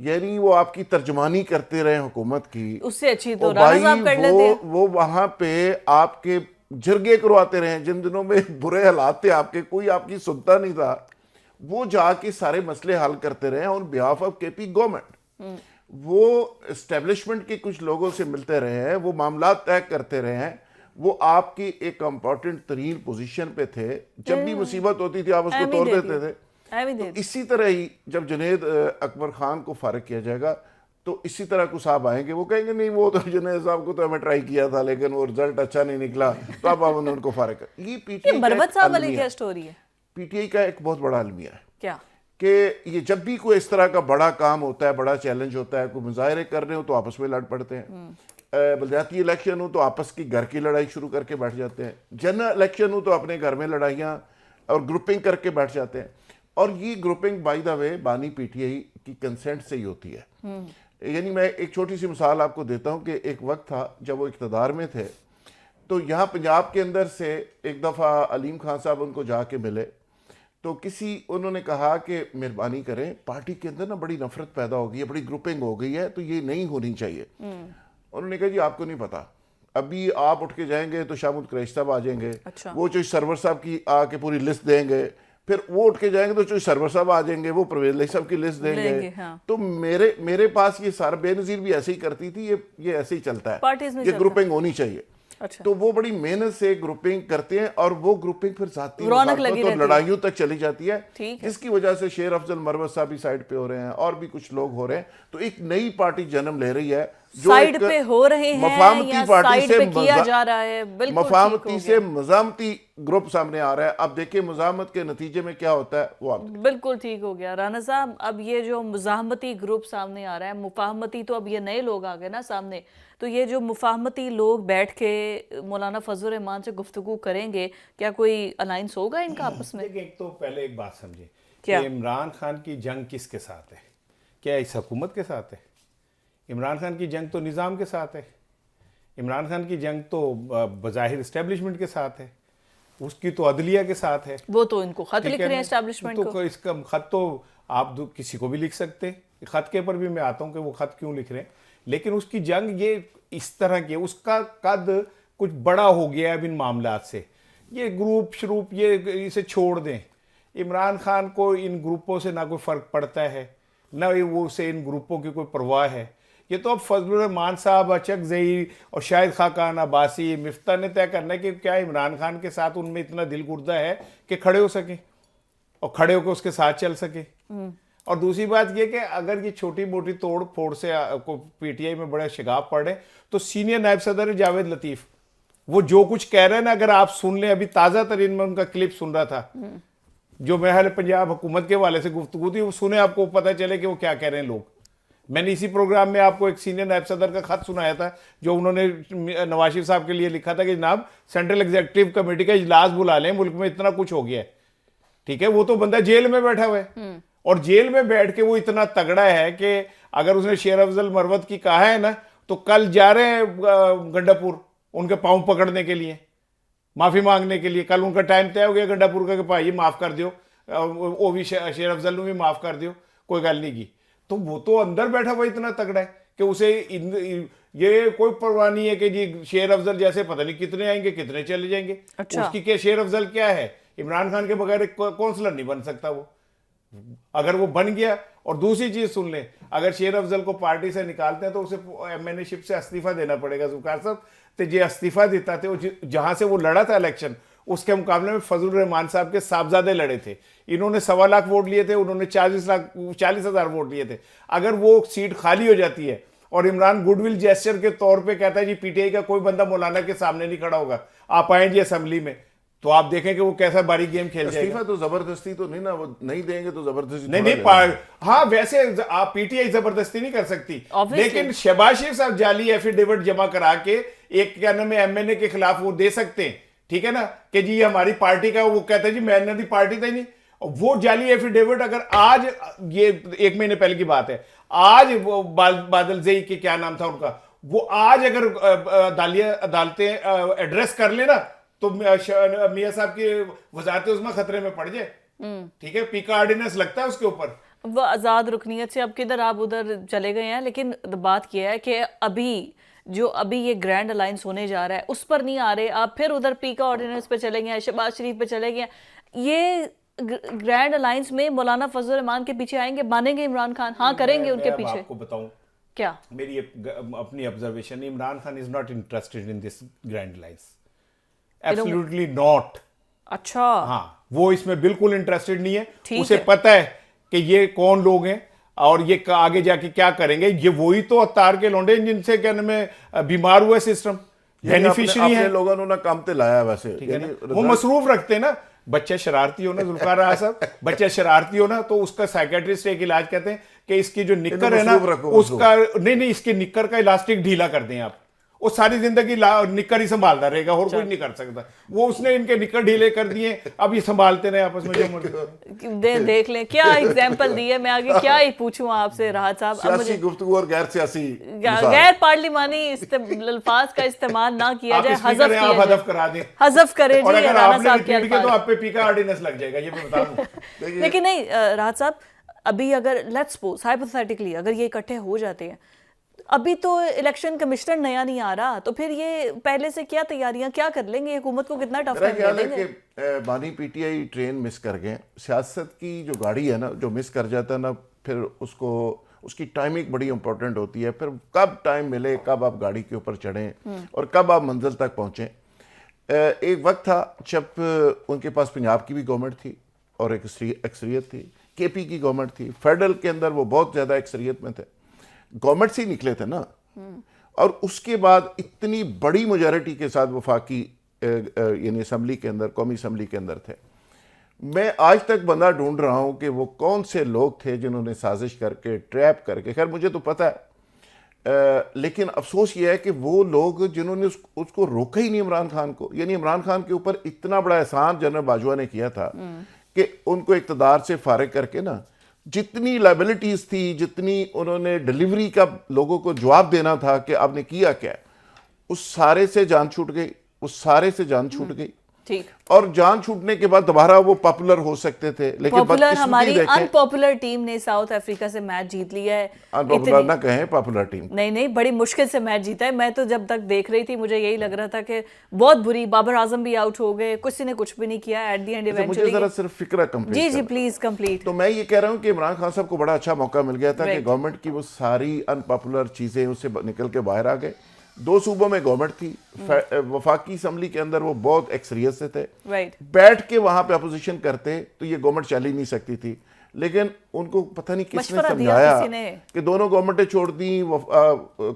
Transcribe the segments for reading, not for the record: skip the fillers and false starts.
یعنی وہ آپ کی ترجمانی کرتے رہے حکومت کی, اس سے اچھی تو وہ رانا بھائی صاحب کر لیتے ہیں. وہ وہاں پہ آپ کے جرگے کرواتے رہے, جن دنوں میں برے حالات تھے آپ کے, کوئی آپ کی سنتا نہیں تھا, وہ جا کے سارے مسئلے حل کرتے رہے آن بیہاف آف کے پی گورنمنٹ. وہ اسٹیبلشمنٹ کے کچھ لوگوں سے ملتے رہے ہیں, وہ معاملات طے کرتے رہے ہیں, وہ آپ کی ایک امپورٹنٹ ترین پوزیشن پہ تھے, جب بھی مصیبت ہوتی تھی آپ اس کو توڑ دیتے تھے. تو اسی طرح ہی جب جنید اکبر خان کو فارغ کیا جائے گا تو اسی طرح کو صاحب آئیں گے, وہ کہیں گے نہیں وہ تو جنید صاحب کو تو ہمیں ٹرائی کیا تھا لیکن وہ رزلٹ اچھا نہیں نکلا, تو اب ہم نے ان کو فارغ کر. یہ پی ٹی آئی مروت صاحب والی کیا سٹوری ہے؟ پی ٹی آئی کا ایک بہت بڑا المیہ ہے کیا کہ یہ جب بھی کوئی اس طرح کا بڑا کام ہوتا ہے, بڑا چیلنج ہوتا ہے, کوئی مظاہرے کر رہے ہو تو آپس میں لڑ پڑتے ہیں, بلدیاتی الیکشن ہو تو آپس کی گھر کی لڑائی شروع کر کے بیٹھ جاتے ہیں, جنرل الیکشن ہو تو اپنے گھر میں لڑائیاں اور گروپنگ کر کے بیٹھ جاتے ہیں. اور یہ گروپنگ بائی دا وے بانی پی ٹی آئی کی کنسنٹ سے ہی ہوتی ہے. یعنی میں ایک چھوٹی سی مثال آپ کو دیتا ہوں کہ ایک وقت تھا جب وہ اقتدار میں تھے, تو یہاں پنجاب کے اندر سے ایک دفعہ علیم خان صاحب ان کو جا کے ملے, تو انہوں نے کہا کہ مہربانی کریں, پارٹی کے اندر نا بڑی نفرت پیدا ہو گئی ہے, بڑی گروپنگ ہو گئی ہے, تو یہ نہیں ہونی چاہیے. انہوں نے کہا جی آپ کو نہیں پتا, ابھی آپ اٹھ کے جائیں گے تو شاہمود قریشی صاحب آ جائیں گے, وہ چوہی سرور صاحب کی آ کے پوری لسٹ دیں گے, پھر وہ اٹھ کے جائیں گے تو چوہی سرور صاحب آ جائیں گے, وہ پرویز علی صاحب کی لسٹ دیں گے. تو میرے پاس یہ سارا, بے نظیر بھی ایسے ہی کرتی تھی, یہ ایسے ہی چلتا ہے, یہ گروپنگ ہونی چاہیے. تو وہ بڑی محنت سے گروپنگ کرتے ہیں اور وہ گروپنگ پھر ذاتی مخالفت اور لڑائیوں تک چلی جاتی ہے, جس کی وجہ سے شیر افضل مروت صاحب بھی سائڈ پہ ہو رہے ہیں اور بھی کچھ لوگ ہو رہے ہیں. تو ایک نئی پارٹی جنم لے رہی ہے جو سائیڈ پہ ہو رہے ہیں مفاہمتی پارٹی سے کیا جا رہا ہے, مفاہمتی سے مزاحمتی گروپ سامنے آ رہا ہے. اب دیکھیں مزاحمت کے نتیجے میں کیا ہوتا ہے وہ آپ بالکل ٹھیک ہو گیا. رانا صاحب اب یہ جو مزاحمتی گروپ سامنے آ رہا ہے, مفاہمتی تو اب یہ نئے لوگ آ گئے نا سامنے, تو یہ جو مفاہمتی لوگ بیٹھ کے مولانا فضل الرحمان سے گفتگو کریں گے, کیا کوئی الائنس ہوگا ان کا آپس میں؟ ایک تو پہلے ایک بات سمجھیں کہ عمران خان کی جنگ کس کے ساتھ ہے؟ کیا اس حکومت کے ساتھ ہے؟ عمران خان کی جنگ تو نظام کے ساتھ ہے. عمران خان کی جنگ تو بظاہر اسٹیبلشمنٹ کے ساتھ ہے, اس کی تو عدلیہ کے ساتھ ہے. وہ تو ان کو خط لکھ رہے ہیں اسٹیبلشمنٹ کو. تو اس کا خط تو آپ کسی کو بھی لکھ سکتے, خط کے پر بھی میں آتا ہوں کہ وہ خط کیوں لکھ رہے ہیں, لیکن اس کی جنگ یہ اس طرح کی, اس کا قد کچھ بڑا ہو گیا ہے اب ان معاملات سے. یہ گروپ شروپ یہ اسے چھوڑ دیں. عمران خان کو ان گروپوں سے نہ کوئی فرق پڑتا ہے, نہ وہ اسے ان گروپوں کی کوئی پرواہ ہے. یہ تو اب فضل الرحمان صاحب, اچک ظہیر اور شاہد خاقان عباسی, مفتاح نے طے کرنا ہے کہ کیا عمران خان کے ساتھ ان میں اتنا دل گردہ ہے کہ کھڑے ہو سکیں اور کھڑے ہو کے اس کے ساتھ چل سکیں. اور دوسری بات یہ کہ اگر یہ چھوٹی موٹی توڑ پھوڑ سے پی ٹی آئی میں بڑے شگاف پڑ رہے تو سینئر نائب صدر جاوید لطیف وہ جو کچھ کہہ رہے ہیں نا, اگر آپ سن لیں, ابھی تازہ ترین میں ان کا کلپ سن رہا تھا جو محل پنجاب حکومت کے والے سے گفتگو تھی, وہ سنیں آپ کو پتہ چلے کہ وہ کیا کہہ رہے ہیں لوگ. میں نے اسی پروگرام میں آپ کو ایک سینئر نائب صدر کا خط سنایا تھا جو انہوں نے نواز شریف صاحب کے لیے لکھا تھا کہ جناب سینٹرل ایگزیکٹو کمیٹی کا اجلاس بلا لیں, ملک میں اتنا کچھ ہو گیا ہے. ٹھیک ہے, وہ تو بندہ جیل میں بیٹھا ہوا ہے, اور جیل میں بیٹھ کے وہ اتنا تگڑا ہے کہ اگر اس نے شیر افضل مروت کی کہا ہے نا, تو کل جا رہے ہیں گنڈاپور ان کے پاؤں پکڑنے کے لیے, معافی مانگنے کے لیے. کل ان کا ٹائم طے ہو گیا گنڈاپور کا کہ بھائی معاف کر دیو, وہ بھی شیر افضل نے بھی معاف کر دیو, کوئی گل نہیں کی. تو وہ تو اندر بیٹھا ہوا اتنا تگڑا ہے کہ اسے یہ کوئی پرواہ نہیں ہے کہ جی شیر افضل جیسے پتہ نہیں کتنے آئیں گے کتنے چلے جائیں گے. اس کی کہ شیر افضل کیا ہے, عمران خان کے بغیر کونسلر نہیں بن سکتا وہ, اگر وہ بن گیا. اور دوسری چیز سن لیں, اگر شیر افضل کو پارٹی سے نکالتے ہیں تو اسے ایم این اے شپ سے استعفیٰ دینا پڑے گا. ذوالفقار صاحب تو یہ استعفیٰ دیتا تھے, جہاں سے وہ لڑا تھا الیکشن, اس کے مقابلے میں فضل الرحمان صاحب کے صاحبزادے لڑے تھے. انہوں نے 1.25 لاکھ ووٹ لیے تھے, انہوں نے 40,000 ووٹ لیے تھے. اگر وہ سیٹ خالی ہو جاتی ہے اور عمران گڈ ول جیسچر کے طور پہ کہتا ہے جی پی ٹی آئی کا کوئی بندہ مولانا کے سامنے نہیں کھڑا ہوگا, آپ آئیں جی اسمبلی میں, تو آپ دیکھیں کہ وہ کیسا باریک گیم کھیل جائے گا. استعفیٰ تو زبردستی تو نہیں نا, وہ نہیں دیں گے تو زبردستی نہیں. ہاں ویسے آپ پی ٹی آئی زبردستی نہیں کر سکتی, لیکن شہباز شریف صاحب جعلی ایفیڈیوٹ جمع کرا کے ایک کیا نام ہے ایم این اے کے خلاف وہ دے سکتے ہیں. ٹھیک ہے نا, کہ جی ہماری پارٹی کا, وہ کہتا ہے جی میں نے پارٹی تھا ہی نہیں. وہ جعلی ایفیڈیوٹ اگر آج, یہ 1 مہینے پہلے کی بات ہے, آج وہ بادل زئی کے کیا نام تھا ان کا, وہ آج اگر عدالتیں ایڈریس کر لیں نا تو میاں صاحب کی وزارت عظمیٰ خطرے میں پڑ جائے. ٹھیک ہے, پیکا آرڈیننس لگتا ہے اس کے اوپر. وہ آزاد رکنیت سے اب کدھر آپ ادھر چلے گئے ہیں، لیکن بات یہ ہے کہ ابھی یہ گرینڈ الائنس ہونے جا رہا ہے اس پر نہیں آ رہے، آپ پھر ادھر پی کا آرڈیننس پہ چلے گئے ہیں، شہباز شریف پہ چلے گئے ہیں. یہ گرینڈ الائنس میں مولانا فضل الرحمان کے پیچھے آئیں گے، مانیں گے عمران خان؟ ہاں کریں گے ان کے پیچھے؟ آپ کو بتاؤں کیا میری اپنی observation, Imran Khan is not interested in this grand alliance, absolutely not. اچھا، ہاں وہ اس میں بالکل انٹرسٹڈ نہیں ہے. اسے پتا ہے کہ یہ کون لوگ ہیں اور یہ آگے جا کے کیا کریں گے. یہ وہی تو اتار کے لونڈے جن سے کہنے میں بیمار ہوا سسٹم، بینیفیشری ہیں. لوگوں نے کام تے لایا ویسے، وہ مصروف رکھتے ہیں نا. بچہ شرارتی ہونا، ذوالفقار راہ صاحب، بچہ شرارتی ہونا تو اس کا سائیکیٹرسٹ ایک علاج کہتے ہیں کہ اس کی جو نکر ہے نا اس کا نہیں اس کے نکر کا الاسٹک ڈھیلا کر دیں آپ. وہ ساری زندگی نکر ہی سنبھالتا رہے گا اور کوئی نہیں کر سکتا. وہ اس نے ان کے نکر ڈھیلے کر دیے، اب یہ سنبھالتے رہے آپس میں. دیکھ لیں کیا ایگزامپل دی ہے. میں آگے کیا ہی پوچھوں آپ سے راحت صاحب. سیاسی گفتگو اور غیر سیاسی غیر پارلیمانی الفاظ کا استعمال نہ کیا جائے، حذف کرا دیں، حذف کرے اور جی اگر رانا آپ نے صاحب کے ریپیٹ کیا تو الفاظ. آپ پہ پی کا آرڈیننس لگ جائے گا، یہ میں بتا دوں. لیکن نہیں راحت صاحب، ابھی اگر لیٹس سپوز ہائپوتھیٹیکلی اگر یہ اکٹھے ہو جاتے ہیں، ابھی تو الیکشن کمشنر نیا نہیں آ رہا، تو پھر یہ پہلے سے کیا تیاریاں کیا کر لیں گے؟ حکومت کو کتنا ٹف میرا ٹائم خیال دے ہے دیں گے؟ کہ بانی پی ٹی آئی ٹرین مس کر گئے. سیاست کی جو گاڑی ہے نا، جو مس کر جاتا ہے نا، پھر اس کی ٹائمنگ بڑی امپورٹنٹ ہوتی ہے. پھر کب ٹائم ملے، کب آپ گاڑی کے اوپر چڑھیں اور کب آپ منزل تک پہنچیں. ایک وقت تھا جب ان کے پاس پنجاب کی بھی گورنمنٹ تھی اور ایک اکثریت تھی، کے پی کی گورنمنٹ تھی، فیڈرل کے اندر وہ بہت زیادہ اکثریت میں تھے، گورنمنٹ سے ہی نکلے تھے نا. اور اس کے بعد اتنی بڑی میجارٹی کے ساتھ وفاقی یعنی اسمبلی کے اندر، قومی اسمبلی کے اندر تھے. میں آج تک بندہ ڈھونڈ رہا ہوں کہ وہ کون سے لوگ تھے جنہوں نے سازش کر کے، ٹریپ کر کے، خیر مجھے تو پتہ ہے، لیکن افسوس یہ ہے کہ وہ لوگ جنہوں نے اس کو روکا ہی نہیں عمران خان کو. یعنی عمران خان کے اوپر اتنا بڑا احسان جنرل باجوہ نے کیا تھا کہ ان کو اقتدار سے فارغ کر کے نا، جتنی لائبلٹیز تھی، جتنی انہوں نے ڈیلیوری کا لوگوں کو جواب دینا تھا کہ آپ نے کیا کیا، اس سارے سے جان چھوٹ گئی. اور جان چھوٹنے کے بعد دوبارہ وہ پاپولر ہو سکتے تھے، لیکن پاپولر ہماری ان پاپولر ٹیم نے ساؤتھ افریقہ سے میچ جیت لیا ہے. ان پاپولر نہ کہیں، پاپولر ٹیم نہیں بڑی مشکل سے میچ جیتا ہے. میں تو جب تک دیکھ رہی تھی مجھے یہی لگ رہا تھا کہ بہت بری، بابر اعظم بھی آؤٹ ہو گئے، کسی نے کچھ بھی نہیں کیا ایٹ دی اینڈ ایونچولی. مجھے ذرا صرف فکرہ کمپلیٹ جی پلیز کمپلیٹ. تو میں یہ کہہ رہا ہوں کہ عمران خان صاحب کو بڑا اچھا موقع مل گیا تھا کہ گورنمنٹ کی وہ ساری ان پاپولر چیزیں اس سے نکل کے باہر آ گئے. 2 صوبوں میں گورنمنٹ تھی، وفاقی اسمبلی کے اندر وہ بہت اکثریت سے تھے، بیٹھ کے وہاں پہ اپوزیشن کرتے تو یہ گورنمنٹ چل ہی نہیں سکتی تھی. لیکن ان کو پتہ نہیں کس نے سمجھایا کہ دونوں گورنمنٹیں چھوڑ دیں،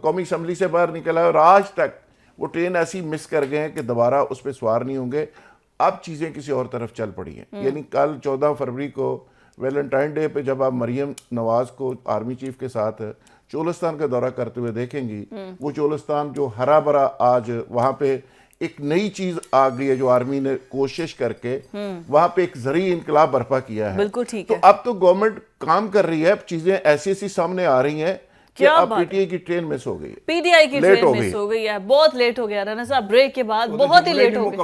قومی اسمبلی سے باہر نکل آئے، اور آج تک وہ ٹرین ایسی مس کر گئے کہ دوبارہ اس پہ سوار نہیں ہوں گے. اب چیزیں کسی اور طرف چل پڑی ہیں. یعنی کل 14 فروری کو ویلنٹائن ڈے پہ جب آپ مریم نواز کو آرمی چیف کے ساتھ چولستان کا دورہ کرتے ہوئے دیکھیں گی، وہ چولستان جو ہرا بھرا آج وہاں پہ ایک نئی چیز آ گئی ہے جو آرمی نے کوشش کر کے وہاں پہ ایک زرعی انقلاب برپا کیا ہے. بالکل ٹھیک تو ہے. اب تو گورنمنٹ کام کر رہی ہے، چیزیں ایسی سامنے آ رہی ہیں کہ اب پی ٹی آئی کی ٹرین مس ہو گئی ہے، پی ٹی آئی کی ٹرین مس ہو گئی ہے، بہت لیٹ ہو گیا رانا صاحب. بریک کے بعد بہت ہی لیٹ ہو گیا،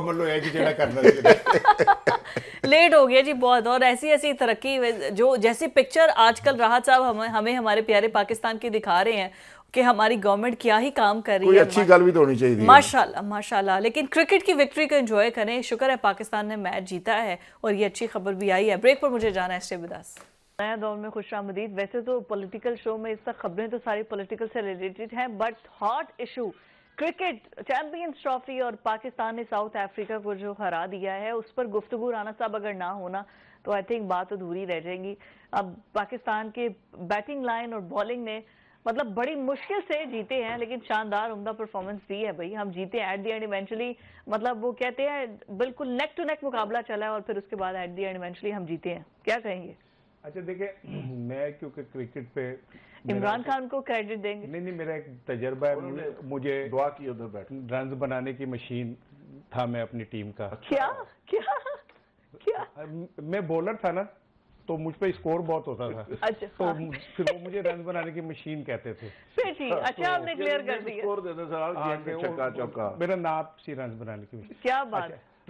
لیٹ ہو گیا جی بہت. اور ایسی ترقی جو جیسی پکچر آج کل راحت صاحب ہمیں ہمارے پیارے پاکستان کی دکھا رہے ہیں کہ ہماری گورنمنٹ کیا ہی کام کر رہی ہے. کوئی اچھی گل بھی تو ہونی چاہیے ماشاءاللہ. لیکن کرکٹ کی وکٹری کو انجوائے کریں. شکر ہے پاکستان نے میچ جیتا ہے اور یہ اچھی خبر بھی آئی ہے. بریک پر مجھے جانا ہے. Stay with us. نیا دور میں خوش آمدید. ویسے تو پولیٹیکل شو میں اس تک خبریں تو ساری پولیٹیکل سے ریلیٹڈ ہیں، but hot issue cricket champions trophy اور پاکستان نے ساؤتھ افریقہ کو جو ہرا دیا ہے اس پر گفتگو رانا صاحب اگر نہ ہونا تو آئی تھنک بات ادھوری رہ جائے گی. اب پاکستان کے بیٹنگ لائن اور بالنگ نے مطلب بڑی مشکل سے جیتے ہیں، لیکن شاندار عمدہ پرفارمنس دی ہے بھائی. ہم جیتے ہیں ایٹ دی اینڈ ایونچولی، مطلب وہ کہتے ہیں بالکل نیک ٹو نیک مقابلہ چلا ہے اور پھر اس کے بعد ایٹ دی اینڈ ایونچولی ہم جیتے ہیں. کیا کہیں گے؟ اچھا دیکھیں، میں کیونکہ کرکٹ پہ عمران خان کو کریڈٹ دیں گے. نہیں میرا ایک تجربہ ہے، مجھے دعا کی ادھر بیٹھ رنز بنانے کی مشین تھا میں اپنی ٹیم کا. کیا میں بولر تھا نا، تو مجھ پہ اسکور بہت ہوتا تھا. اچھا، تو پھر وہ مجھے رنز بنانے کی مشین کہتے تھے. پھر ٹھیک. اچھا آپ نے کلیئر کر دیا. چکا چوکا میرا نام سی رنز بنانے کی مشین. کیا بات.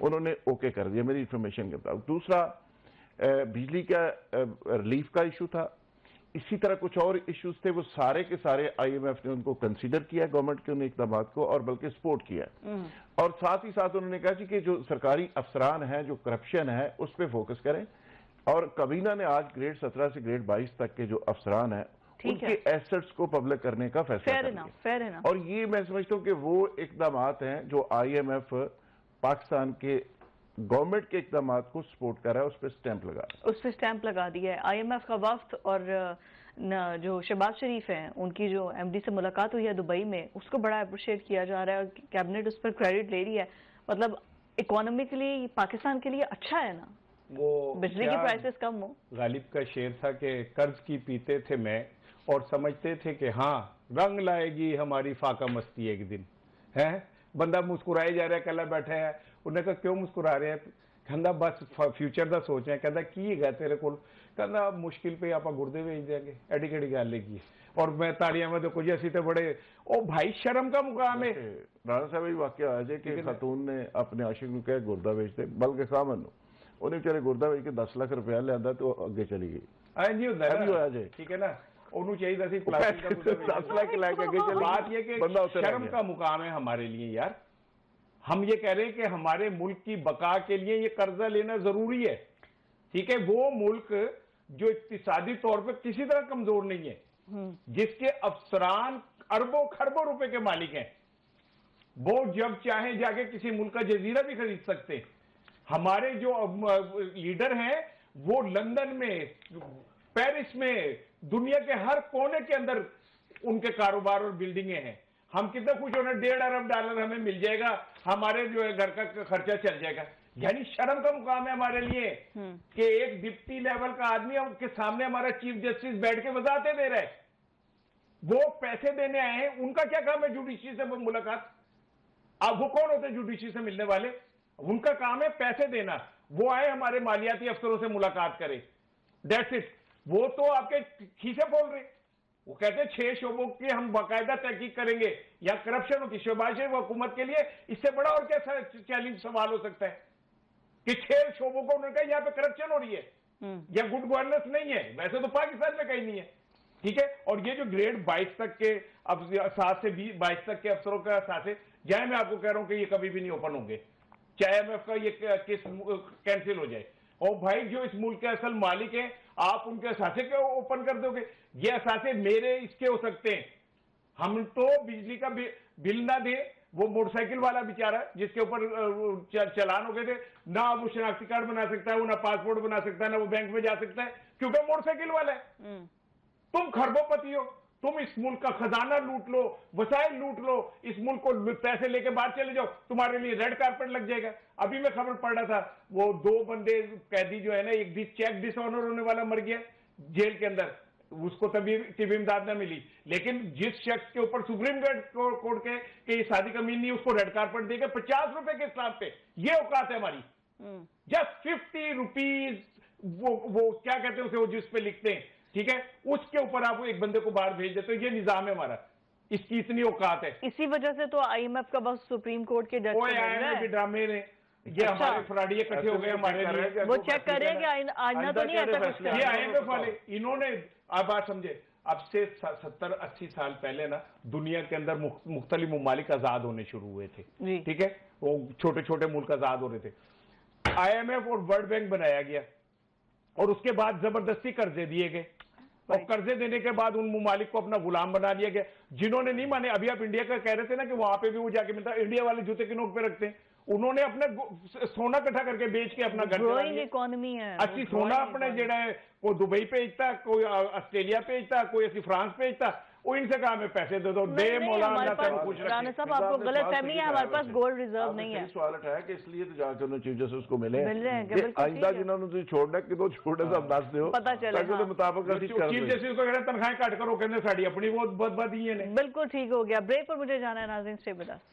انہوں نے اوکے کر دیا میری انفارمیشن کے مطابق. دوسرا بجلی کا ریلیف کا ایشو تھا. اسی طرح کچھ اور ایشوز تھے, وہ سارے کے سارے آئی ایم ایف نے ان کو کنسیڈر کیا گورنمنٹ کے ان اقدامات کو, اور بلکہ سپورٹ کیا. اور ساتھ ہی ساتھ انہوں نے کہا کہ جو سرکاری افسران ہیں, جو کرپشن ہے اس پہ فوکس کریں. اور کابینہ نے آج گریڈ 17 سے گریڈ 22 تک کے جو افسران ہیں ان کے ایسٹس کو پبلک کرنے کا فیصلہ کیا. اور یہ میں سمجھتا ہوں کہ وہ اقدامات ہیں جو آئی ایم ایف پاکستان کے گورنمنٹ کے اقدامات کو سپورٹ کر رہا ہے, اس پہ سٹیمپ لگا دیا ہے. آئی ایم ایف کا وفد اور جو شہباز شریف ہیں ان کی جو ایم ڈی سے ملاقات ہوئی ہے دبئی میں, اس کو بڑا اپریشیٹ کیا جا رہا ہے, اور کیبنٹ اس پر کریڈٹ لے رہی ہے. مطلب اکانومکلی پاکستان کے لیے اچھا ہے نا, وہ بجلی کی پرائسز کم ہو. غالب کا شعر تھا کہ قرض کی پیتے تھے میں اور سمجھتے تھے کہ ہاں رنگ لائے گی ہماری فاقہ مستی ایک دن. ہے بندہ مسکرائے جا رہا ہے, کلا بیٹھا ہے. انہوں نے کہا کیوں مسکرا رہے ہیں؟ کہندا بس فیوچر دا سوچ رہے ہیں. کہندا کی گا تیرے کول؟ کہندا مشکل پہ آپ گردے بھیج دیں گے. ایڈی کیڑی گل لگی. اور میں تاڑیاں میں دیکھو جی اسی تے بڑے او بھائی شرم کا مقام ہے. رانا صاحب یہ واقعہ آ جائے کہ خاتون نے اپنے عاشق کو کہا گردہ بیچ دے, بلکہ سامن نو انہیں بیچارے گردہ بیچ کے 10 لاکھ روپیہ لیا تو اگے چلی گئی. نہیں ہوتا ہے, ٹھیک ہے نا. انہوں چاہیے سی پلاسٹک کا 10 لاکھ لے کے چلی. بات یہ کہ شرم کا مقام ہے ہمارے لیے یار. ہم یہ کہہ رہے ہیں کہ ہمارے ملک کی بقا کے لیے یہ قرضہ لینا ضروری ہے. ٹھیک ہے, وہ ملک جو اقتصادی طور پہ کسی طرح کمزور نہیں ہے, جس کے افسران اربوں خربوں روپے کے مالک ہیں, وہ جب چاہیں جا کے کسی ملک کا جزیرہ بھی خرید سکتے. ہمارے جو لیڈر ہیں وہ لندن میں, پیرس میں, دنیا کے ہر کونے کے اندر ان کے کاروبار اور بلڈنگیں ہیں. ہم کتنے خوش ہونے, $1.5 ارب ہمیں مل جائے گا, ہمارے جو ہے گھر کا خرچہ چل جائے گا. یعنی شرم کا مقام ہے ہمارے لیے کہ ایک ڈپٹی لیول کا آدمی کے سامنے ہمارا چیف جسٹس بیٹھ کے وضاحتیں دے رہا ہے. وہ پیسے دینے آئے ہیں, ان کا کیا کام ہے جوڈیشری سے ملاقات؟ اب وہ کون ہوتے ہیں جوڈیشری سے ملنے والے؟ ان کا کام ہے پیسے دینا. وہ آئے ہمارے مالیاتی افسروں سے ملاقات کرے, دیٹس اٹ. وہ تو آپ کے کھیسے پھول رہے. وہ کہتے ہیں 6 شعبوں کی ہم باقاعدہ تحقیق کریں گے, یا کرپشن ہوتی شہباز شریف حکومت کے لیے اس سے بڑا اور کیا چیلنج سوال ہو سکتا ہے کہ 6 شعبوں کو انہوں نے کہا یہاں پہ کرپشن ہو رہی ہے یا گڈ گورننس نہیں ہے. ویسے تو پاکستان میں کہیں نہیں ہے. ٹھیک ہے, اور یہ جو گریڈ 22 تک کے, اب 7 سے 22 تک کے افسروں کا اثاثے جائے, میں آپ کو کہہ رہا ہوں کہ یہ کبھی بھی نہیں اوپن ہوں گے, چاہے ایم ایف کا یہ کیس کینسل ہو جائے. اور بھائی جو اس ملک کے اصل مالک ہیں, آپ ان کے اثاثے کیوں اوپن کر دو گے؟ یہ اثاثے میرے اس کے ہو سکتے ہیں. ہم تو بجلی کا بل نہ دیں, وہ موٹر سائیکل والا بیچارہ جس کے اوپر چلان ہو گئے تھے, نہ وہ شناختی کارڈ بنا سکتا ہے, وہ نہ پاسپورٹ بنا سکتا ہے, نہ وہ بینک میں جا سکتا ہے, کیونکہ موٹر سائیکل والا ہے. تم خربوں پتی ہو, تم اس ملک کا خزانہ لوٹ لو, وسائل لوٹ لو, اس ملک کو پیسے لے کے باہر چلے جاؤ, تمہارے لیے ریڈ کارپٹ لگ جائے گا. ابھی میں خبر پڑھ رہا تھا, وہ 2 بندے قیدی جو ہے نا, ایک چیک ڈس آنر ہونے والا مر گیا جیل کے اندر, اس کو طبی امداد نہ ملی, لیکن جس شخص کے اوپر سپریم کورٹ کے کہ یہ شادی کا مین نہیں, اس کو ریڈ کارپٹ دے کے 50 روپے کے اسلام پہ. یہ اوقات ہے ہماری. جسٹ 50 روپیز, وہ کیا کہتے ہیں اسے, وہ جس پہ لکھتے ہیں, ٹھیک ہے, اس کے اوپر آپ ایک بندے کو باہر بھیج دیتے. یہ نظام ہے ہمارا, اس کی اتنی اوقات ہے. اسی وجہ سے تو آئی ایم ایف کا بس سپریم کورٹ کے جج کے ڈرامے نے, یہ ہمارے فراڈی اکٹھے ہو گئے ہمارے لیے. وہ چیک کریں کہ آئندہ تو نہیں ایسا کچھ. یہ آئی ایم ایف والے انہوں نے, آپ بات سمجھے, اب سے 70-80 سال پہلے نا دنیا کے اندر مختلف ممالک آزاد ہونے شروع ہوئے تھے. ٹھیک ہے, وہ چھوٹے چھوٹے ملک آزاد ہو رہے تھے. آئی ایم ایف اور ورلڈ بینک بنایا گیا, اور اس کے بعد زبردستی قرضے دیے گئے, اور قرضے دینے کے بعد ان ممالک کو اپنا غلام بنا دیا گیا جنہوں نے نہیں مانے. ابھی آپ انڈیا کا کہہ رہے تھے نا کہ وہاں پہ بھی وہ جا کے ملتا, انڈیا والے جوتے کے نوک پہ رکھتے ہیں. انہوں نے اپنا سونا اکٹھا کر کے بیچ کے اپنا گھر چلا لیا. اکانومی ہے, اسی سونا اپنے جڑا ہے, کوئی دبئی بھیجتا, کوئی آسٹریلیا بھیجتا, کوئی اسی فرانس بھیجتا. وہ ان سے کہا ہمیں پیسے دے دو, دے مولانا خوش رکھے. رانا صاحب آپ کو غلط فہمی ہے, ہمارے پاس گولڈ ریزرو نہیں ہے. سوال اٹھایا کہ اس لیے تو جا کے انہوں چیف جسٹس کو ملے ہیں, آئندہ جنہوں نے چھوڑنا ہے کہ چھوڑنے سے دس دو پتا چلے مطابق چیف جسٹس کو کہنا تنخواہیں کٹ کرو, کہنے ساڑی اپنی وہ بد ہی ہے. بالکل ٹھیک ہو گیا. بریک پر مجھے جانا ہے ناظرین, اسٹے ود اس.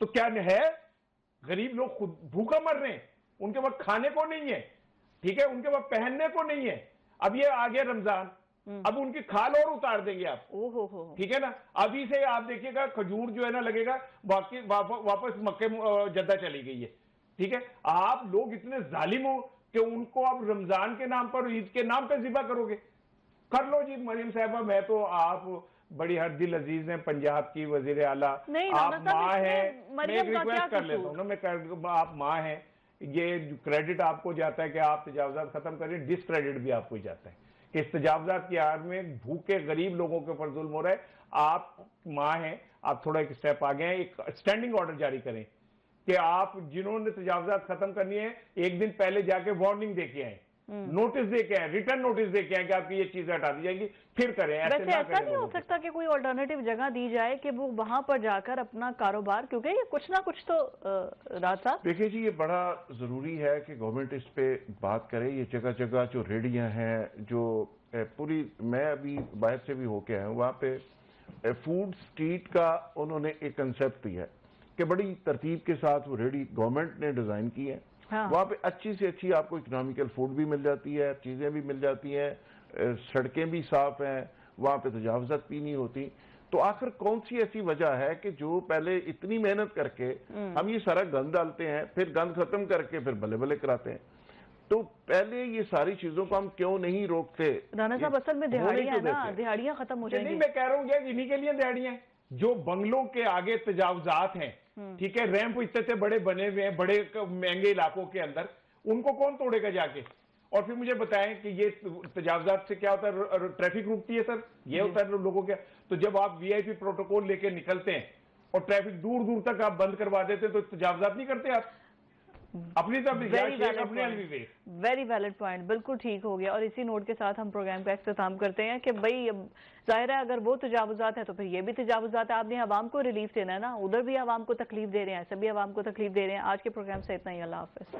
تو کیا ہے غریب لوگ خود بھوکا مر رہے ہیں, ان کے پاس کھانے کو نہیں ہے, ٹھیک ہے, ان کے پاس پہننے کو نہیں ہے. اب یہ آ گیا رمضان, اب ان کی کھال اور اتار دیں گے آپ, ٹھیک ہے نا. ابھی سے آپ دیکھیے گا کھجور جو ہے نا لگے گا واپس مکے جدہ چلی گئی ہے, ٹھیک ہے. آپ لوگ اتنے ظالم ہو کہ ان کو آپ رمضان کے نام پر, عید کے نام پہ ذبح کرو گے. کر لو جی مریم صاحبہ, میں تو آپ بڑی ہر دل عزیز ہیں, پنجاب کی وزیر اعلیٰ, آپ ماں ہیں, میں ایک ریکویسٹ کر لیتا ہوں نا, آپ ماں ہیں, یہ کریڈٹ آپ کو جاتا ہے کہ آپ تجاوزات ختم کریں, ڈس کریڈٹ بھی آپ کو ہی جاتا ہے کہ اس تجاوزات کی آڑ میں بھوکے غریب لوگوں کے اوپر ظلم ہو رہا ہے. آپ ماں ہیں, آپ تھوڑا ایک سٹیپ آگے ہیں, ایک اسٹینڈنگ آرڈر جاری کریں کہ آپ جنہوں نے تجاوزات ختم کرنی ہے ایک دن پہلے جا کے وارننگ دے کے آئیں, نوٹس دے کے آئیں, ریٹرن نوٹس دے کے آئیں کہ آپ کی یہ چیزیں ہٹا دی جائیں گی, پھر کریں. ویسے ایسا نہیں ہو سکتا کہ کوئی آلٹرنیٹیو جگہ دی جائے کہ وہ وہاں پر جا کر اپنا کاروبار, کیونکہ یہ کچھ نہ کچھ تو راج صاحب. دیکھیں جی, یہ بڑا ضروری ہے کہ گورنمنٹ اس پہ بات کرے. یہ جگہ جگہ جو ریڑیاں ہیں, جو پوری, میں ابھی باہر سے بھی ہو کے آیا ہوں, وہاں پہ فوڈ سٹریٹ کا انہوں نے ایک کنسپٹ بھی ہے کہ بڑی ترتیب کے ساتھ وہ ریڑی گورنمنٹ نے ڈیزائن کی ہے. وہاں پہ اچھی سے اچھی آپ کو اکنامیکل فوڈ بھی مل جاتی ہے, چیزیں بھی مل جاتی ہیں, سڑکیں بھی صاف ہیں, وہاں پہ تجاوزات بھی نہیں ہوتی. تو آخر کون سی ایسی وجہ ہے کہ جو پہلے اتنی محنت کر کے ہم یہ سارا گند ڈالتے ہیں, پھر گند ختم کر کے پھر بلے بلے کراتے ہیں. تو پہلے یہ ساری چیزوں کو ہم کیوں نہیں روکتے؟ رانا صاحب اصل میں دہاڑیاں نا, دہاڑیاں ختم ہو جائیں گی. نہیں, میں کہہ رہا ہوں کہ انہی کے لیے دہاڑیاں ہیں جو بنگلوں کے آگے تجاوزات ہیں, ٹھیک ہے, ریمپ اتنے بڑے بنے ہوئے ہیں بڑے مہنگے علاقوں کے اندر, ان کو کون توڑے گا جا کے؟ اور پھر مجھے بتائیں کہ یہ تجاوزات سے کیا ہوتا ہے, ٹریفک رکتی ہے سر, یہ ہوتا ہے لوگوں کے. تو جب آپ وی آئی پی پروٹوکول لے کے نکلتے ہیں اور ٹریفک دور دور تک آپ بند کروا دیتے تو تجاوزات نہیں کرتے آپ اپنی طرف؟ ویری ویلڈ پوائنٹ, بالکل ٹھیک ہو گیا. اور اسی نوٹ کے ساتھ ہم پروگرام کا اختتام کرتے ہیں کہ بھائی ظاہر ہے اگر وہ تجاوزات ہیں تو پھر یہ بھی تجاوزات ہے. آپ نے عوام کو ریلیف دینا ہے نا, ادھر بھی عوام کو تکلیف دے رہے ہیں, ایسے بھی عوام کو تکلیف دے رہے ہیں. آج کے پروگرام سے اتنا ہی, اللہ حافظ.